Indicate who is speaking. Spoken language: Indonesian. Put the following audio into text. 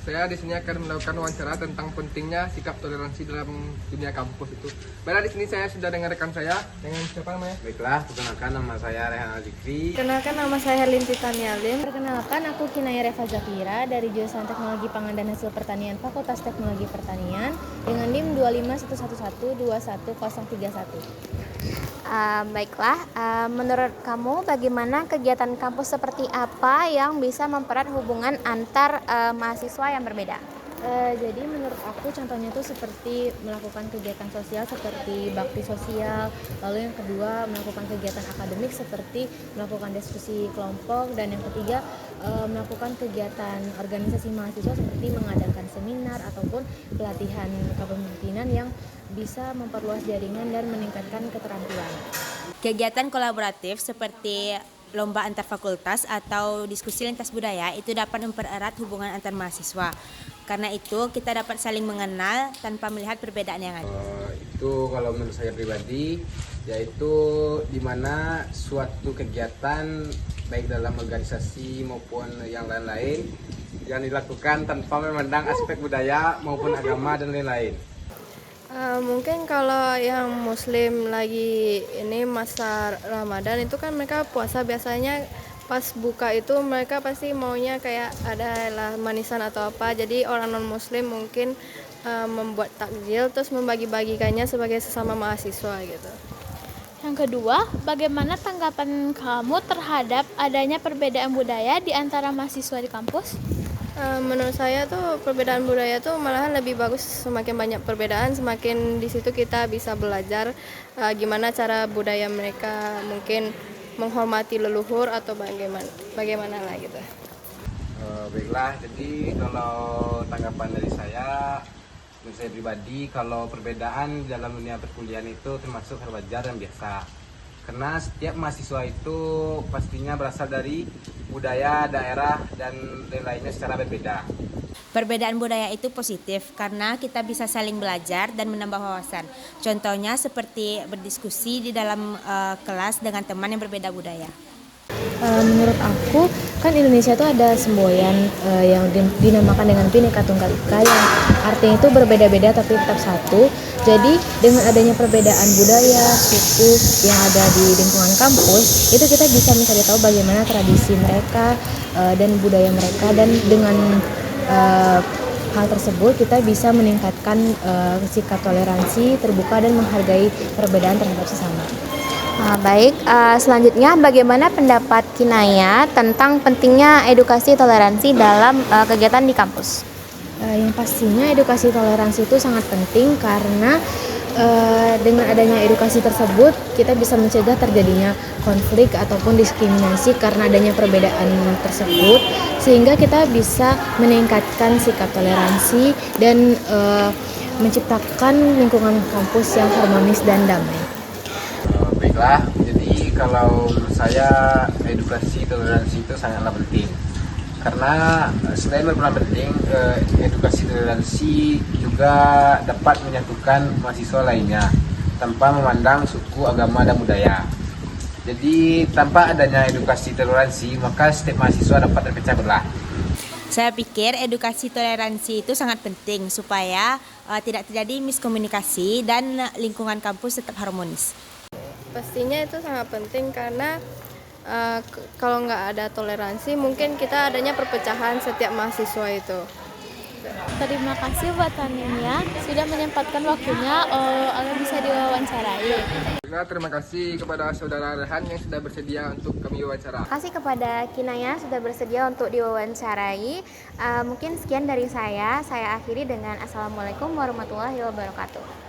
Speaker 1: Saya di sini akan melakukan wawancara tentang pentingnya sikap toleransi dalam dunia kampus itu. Baiklah, di sini saya sudah dengan rekan saya, dengan siapa namanya?
Speaker 2: Baiklah, perkenalkan nama saya Rehan Al-Zikri.
Speaker 3: Perkenalkan, nama saya Herlin Titanialim. Perkenalkan, aku Kinaya Reva Zakira dari jurusan Teknologi Pangan dan Hasil Pertanian Fakultas Teknologi Pertanian dengan NIM 25111211031.
Speaker 4: Baiklah, menurut kamu bagaimana kegiatan kampus seperti apa yang bisa mempererat hubungan antar mahasiswa yang berbeda?
Speaker 3: Jadi menurut aku contohnya tuh seperti melakukan kegiatan sosial seperti bakti sosial, lalu yang kedua melakukan kegiatan akademik seperti melakukan diskusi kelompok, dan yang ketiga melakukan kegiatan organisasi mahasiswa seperti mengadakan seminar ataupun pelatihan kepemimpinan yang bisa memperluas jaringan dan meningkatkan keterampilan.
Speaker 5: Kegiatan kolaboratif seperti lomba antar fakultas atau diskusi lintas budaya itu dapat mempererat hubungan antar mahasiswa. Karena itu kita dapat saling mengenal tanpa melihat perbedaan yang ada.
Speaker 2: Itu kalau menurut saya pribadi, yaitu di mana suatu kegiatan baik dalam organisasi maupun yang lain-lain yang dilakukan tanpa memandang aspek budaya maupun agama dan lain-lain.
Speaker 3: Mungkin kalau yang muslim lagi ini masa Ramadan itu kan mereka puasa, biasanya pas buka itu mereka pasti maunya kayak ada lah manisan atau apa, jadi orang non muslim mungkin membuat takjil terus membagi-bagikannya sebagai sesama mahasiswa gitu.
Speaker 4: Yang kedua, bagaimana tanggapan kamu terhadap adanya perbedaan budaya di antara mahasiswa di kampus?
Speaker 3: Menurut saya tuh perbedaan budaya tuh malahan lebih bagus, semakin banyak perbedaan semakin di situ kita bisa belajar gimana cara budaya mereka, mungkin menghormati leluhur atau bagaimana lah gitu.
Speaker 2: Baiklah, jadi kalau tanggapan dari saya, menurut saya pribadi, kalau perbedaan dalam dunia perkuliahan itu termasuk hal wajar dan biasa. Karena setiap mahasiswa itu pastinya berasal dari budaya, daerah, dan lain-lainnya secara berbeda.
Speaker 5: Perbedaan budaya itu positif karena kita bisa saling belajar dan menambah wawasan. Contohnya seperti berdiskusi di dalam kelas dengan teman yang berbeda budaya.
Speaker 3: Menurut aku kan Indonesia itu ada semboyan yang dinamakan dengan Bhinneka Tunggal Ika, yang artinya itu berbeda-beda tapi tetap satu. Jadi dengan adanya perbedaan budaya, suku yang ada di lingkungan kampus, itu kita bisa mencari tahu bagaimana tradisi mereka dan budaya mereka, dan dengan hal tersebut kita bisa meningkatkan sikap toleransi, terbuka, dan menghargai perbedaan terhadap sesama.
Speaker 4: Baik, selanjutnya bagaimana pendapat Kinaya tentang pentingnya edukasi toleransi dalam kegiatan di kampus?
Speaker 3: Yang pastinya edukasi toleransi itu sangat penting karena dengan adanya edukasi tersebut kita bisa mencegah terjadinya konflik ataupun diskriminasi karena adanya perbedaan tersebut, sehingga kita bisa meningkatkan sikap toleransi dan menciptakan lingkungan kampus yang harmonis dan damai.
Speaker 2: Baiklah, jadi kalau menurut saya edukasi toleransi itu sangatlah penting. Karena selain merupakan penting, edukasi toleransi juga dapat menyatukan mahasiswa lainnya tanpa memandang suku, agama, dan budaya. Jadi tanpa adanya edukasi toleransi, maka setiap mahasiswa dapat terpecah belah.
Speaker 5: Saya pikir edukasi toleransi itu sangat penting supaya tidak terjadi miskomunikasi dan lingkungan kampus tetap harmonis.
Speaker 3: Pastinya itu sangat penting karena kalau nggak ada toleransi mungkin kita adanya perpecahan setiap mahasiswa itu.
Speaker 4: Terima kasih buat Tania sudah menyempatkan waktunya agar bisa diwawancarai.
Speaker 1: Terima kasih kepada saudara Rehan yang sudah bersedia untuk kami wawancara.
Speaker 4: Terima kasih kepada Kinaya sudah bersedia untuk diwawancarai. Mungkin sekian dari saya akhiri dengan Assalamualaikum warahmatullahi wabarakatuh.